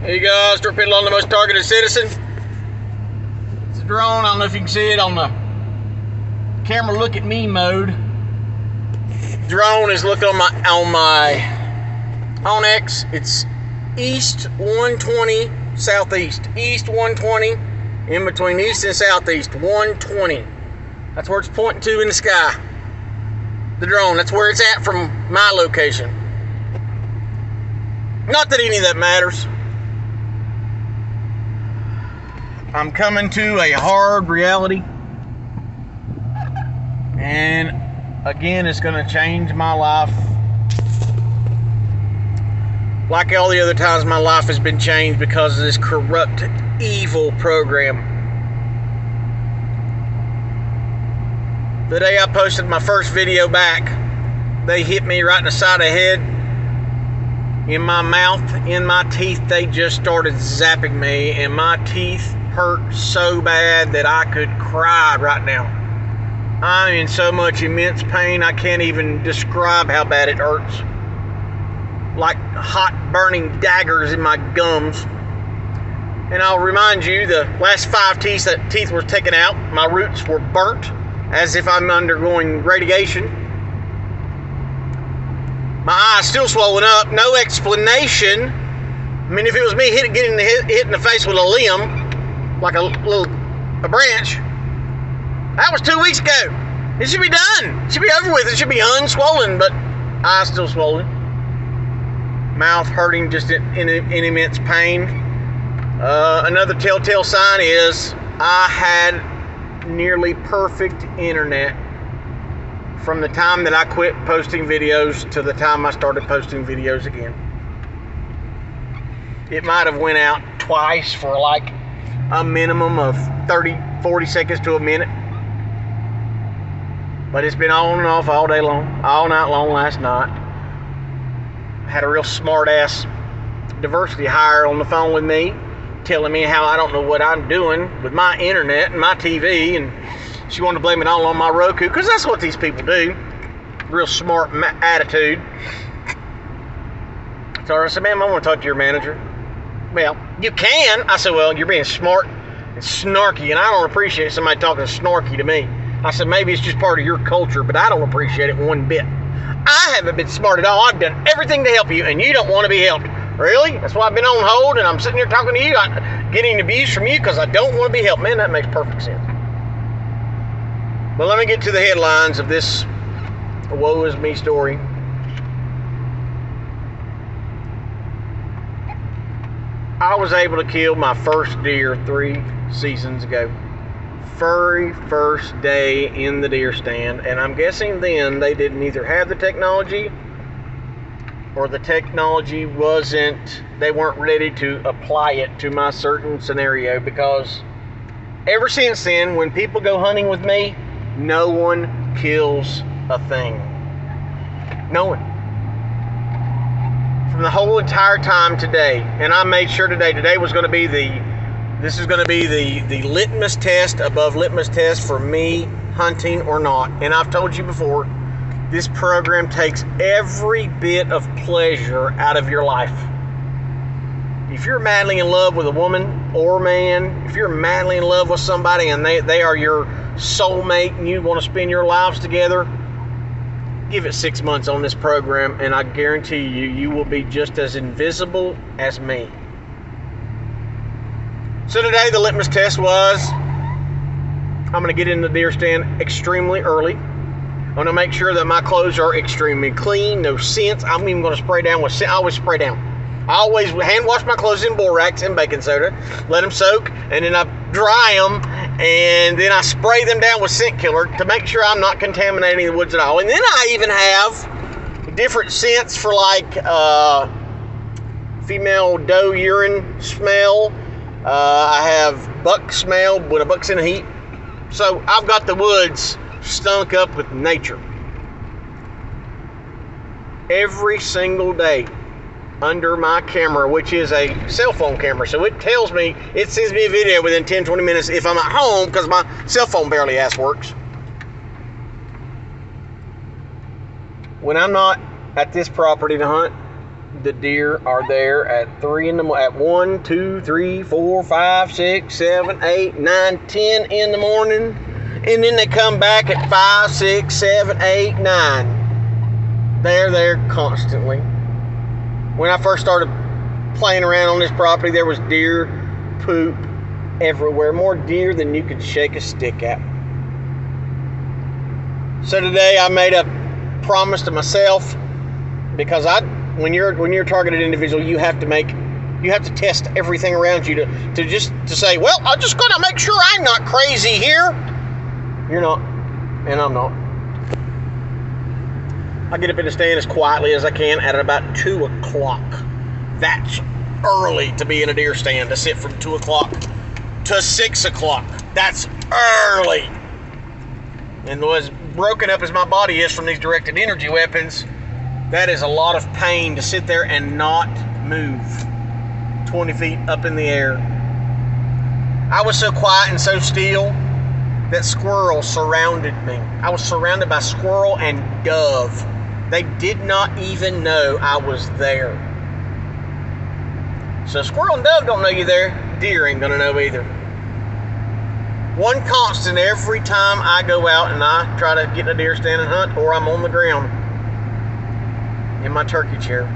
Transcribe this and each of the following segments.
There you go, torpedo on the most targeted citizen. It's a drone. I don't know if you can see it on the camera. Look at me mode. Drone is looking on my Onyx. It's east 120, southeast. East 120, in between east and southeast 120. That's where it's pointing to in the sky. The drone. That's where it's at from my location. Not that any of that matters. I'm coming to a hard reality, and again, it's going to change my life. Like all the other times my life has been changed because of this corrupt, evil program. The day I posted my first video back, they hit me right in the side of the head. In my mouth, in my teeth, they just started zapping me, and my teeth hurt so bad that I could cry right now. I'm in so much immense pain, I can't even describe how bad it hurts. Like hot burning daggers in my gums. And I'll remind you, the last 5 teeth were taken out. My roots were burnt, as if I'm undergoing radiation. My eye's still swollen up, no explanation. I mean, if it was me getting hit in the face with a limb, like a branch, that was 2 weeks ago. It should be done. It should be over with. It should be unswollen, but eyes still swollen. Mouth hurting, just in immense pain. Another telltale sign is I had nearly perfect internet from the time that I quit posting videos to the time I started posting videos again. It might have went out twice for like a minimum of 30, 40 seconds to a minute. But it's been on and off all day long, all night long last night. I had a real smart ass diversity hire on the phone with me, telling me how I don't know what I'm doing with my internet and my TV, and she wanted to blame it all on my Roku, because that's what these people do. Real smart attitude. So I said, ma'am, I want to talk to your manager. Well, you can. I said, well, you're being smart and snarky, and I don't appreciate somebody talking snarky to me. I said, maybe it's just part of your culture, but I don't appreciate it one bit. I haven't been smart at all. I've done everything to help you, and you don't want to be helped. Really? That's why I've been on hold, and I'm sitting here talking to you. I'm getting abuse from you because I don't want to be helped. Man, that makes perfect sense. But let me get to the headlines of this woe is me story. I was able to kill my first deer 3 seasons ago. Very first day in the deer stand, and I'm guessing then they didn't either have the technology or the technology they weren't ready to apply it to my certain scenario, because ever since then, when people go hunting with me, no one kills a thing. No one. From the whole entire time today, and I made sure today was going to be this is going to be the litmus test above litmus test for me hunting or not. And I've told you before, this program takes every bit of pleasure out of your life. If you're madly in love with a woman or man, if you're madly in love with somebody and they are your soulmate and you want to spend your lives together, give it 6 months on this program, and I guarantee you will be just as invisible as me. So today the litmus test was, I'm going to get in the deer stand extremely early. I'm going to make sure that my clothes are extremely clean, no scents. I'm even going to spray down with scent. I always spray down. I always hand wash my clothes in borax and baking soda, let them soak, and then I dry them, and then I spray them down with scent killer to make sure I'm not contaminating the woods at all. And then I even have different scents for like female doe urine smell. I have buck smell when a buck's in the heat. So I've got the woods stunk up with nature. Every single day under my camera, which is a cell phone camera. So it tells me, it sends me a video within 10-20 minutes if I'm at home, because my cell phone barely ass works. When I'm not at this property to hunt, the deer are there at 3 in the morning, at 1, 2, 3, 4, 5, 6, 7, 8, 9, 10 in the morning, and then they come back at 5, 6, 7, 8, 9. They're there constantly. When I first started playing around on this property, there was deer poop everywhere, more deer than you could shake a stick at. So today I made a promise to myself, because when you're a targeted individual, you have to test everything around you to say, well, I'm just gonna make sure I'm not crazy here. You're not, and I'm not. I get up in the stand as quietly as I can at about 2 o'clock. That's early to be in a deer stand, to sit from 2 o'clock to 6 o'clock. That's early. And as broken up as my body is from these directed energy weapons, that is a lot of pain to sit there and not move 20 feet up in the air. I was so quiet and so still that squirrels surrounded me. I was surrounded by squirrel and dove. They did not even know I was there. So squirrel and dove don't know you there. Deer ain't gonna know either. One constant every time I go out and I try to get in a deer stand and hunt, or I'm on the ground in my turkey chair,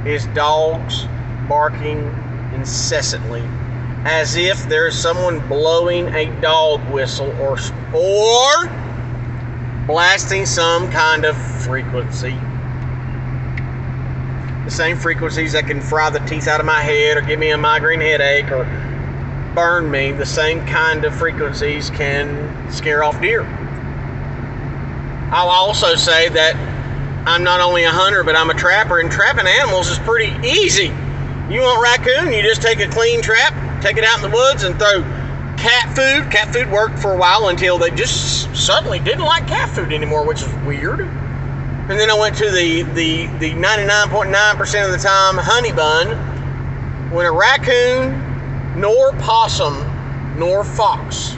is dogs barking incessantly, as if there's someone blowing a dog whistle or blasting some kind of frequency. The same frequencies that can fry the teeth out of my head or give me a migraine headache or burn me, the same kind of frequencies can scare off deer. I'll also say that I'm not only a hunter, but I'm a trapper, and trapping animals is pretty easy. You want raccoon, you just take a clean trap, take it out in the woods, and throw cat food. Cat food worked for a while until they just suddenly didn't like cat food anymore, which is weird. And then I went to the 99.9% of the time honey bun. When a raccoon, nor possum, nor fox,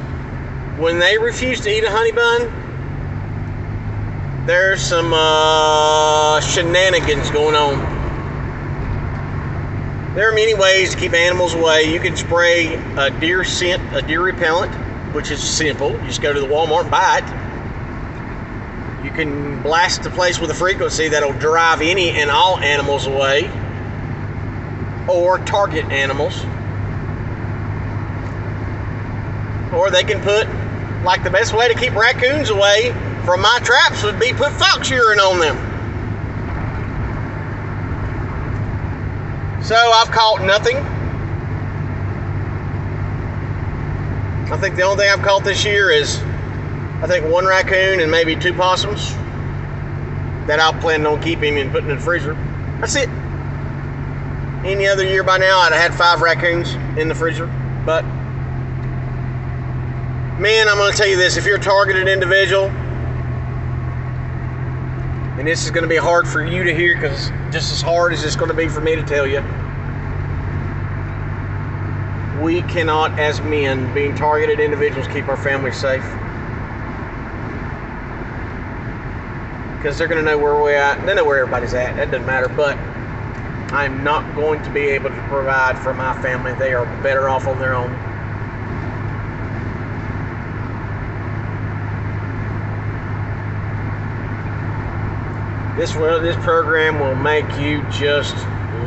when they refuse to eat a honey bun, there's some shenanigans going on. There are many ways to keep animals away. You can spray a deer scent, a deer repellent, which is simple. You just go to the Walmart and buy it. You can blast the place with a frequency that'll drive any and all animals away, or target animals. Or they can put, like, the best way to keep raccoons away from my traps would be put fox urine on them. So I've caught nothing. I think the only thing I've caught this year is, I think, 1 raccoon and maybe 2 possums that I'll plan on keeping and putting in the freezer. That's it. Any other year by now, I'd have had 5 raccoons in the freezer. But, man, I'm going to tell you this. If you're a targeted individual, and this is going to be hard for you to hear, because just as hard as it's going to be for me to tell you, we cannot, as men, being targeted individuals, keep our families safe. Because they're going to know where we're at. They know where everybody's at. That doesn't matter. But I'm not going to be able to provide for my family. They are better off on their own. This program will make you just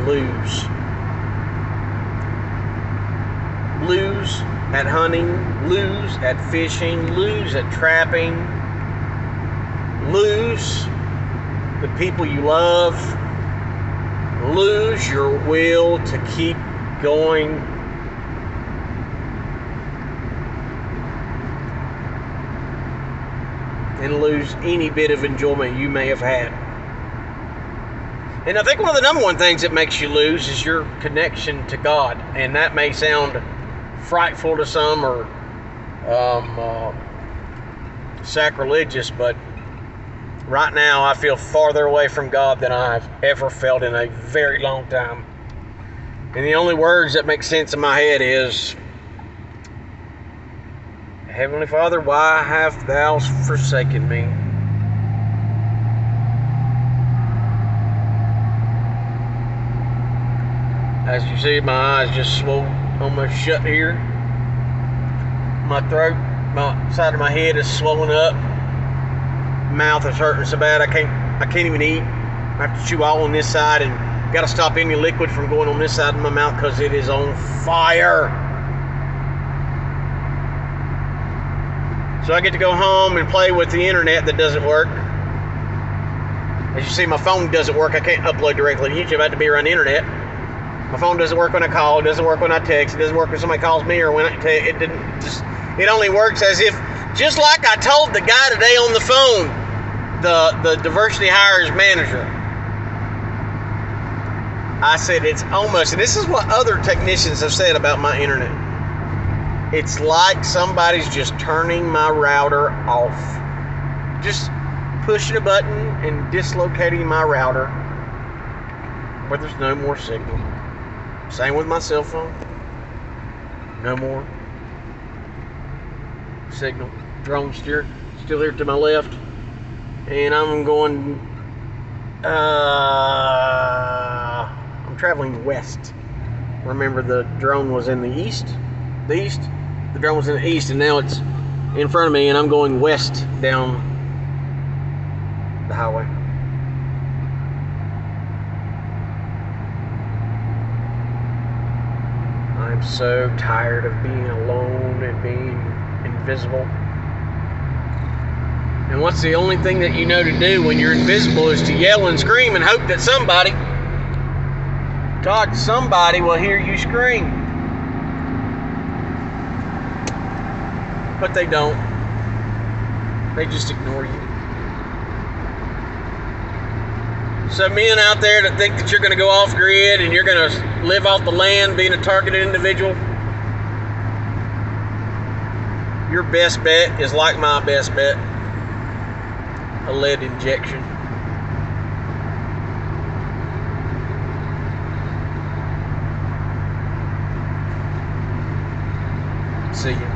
lose. Lose at hunting, lose at fishing, lose at trapping, lose the people you love, lose your will to keep going. And lose any bit of enjoyment you may have had. And I think one of the number 1 things that makes you lose is your connection to God. And that may sound frightful to some, or sacrilegious, but right now I feel farther away from God than I've ever felt in a very long time. And the only words that make sense in my head is, Heavenly Father, why hast thou forsaken me? As you see, my eyes just swole almost shut here. My throat, my side of my head is swollen up. Mouth is hurting so bad I can't even eat. I have to chew all on this side, and got to stop any liquid from going on this side of my mouth because it is on fire. So I get to go home and play with the internet that doesn't work. As you see, my phone doesn't work. I can't upload directly to YouTube. I have to be around the internet. My phone doesn't work when I call. It doesn't work when I text. It doesn't work when somebody calls me or when I text. It only works as if, just like I told the guy today on the phone, the diversity hires manager. I said it's almost, and this is what other technicians have said about my internet. It's like somebody's just turning my router off. Just pushing a button and dislocating my router where there's no more signal. Same with my cell phone. No more signal. Drone still here to my left. And I'm going, I'm traveling west. Remember, the drone was in the east. The drone was in the east, and now it's in front of me, and I'm going west down the highway. I'm so tired of being alone and being invisible. And what's the only thing that you know to do when you're invisible is to yell and scream and hope that somebody will hear you scream. But they don't. They just ignore you. So men out there that think that you're going to go off grid and you're going to live off the land being a targeted individual, your best bet is like my best bet. A lead injection. See you.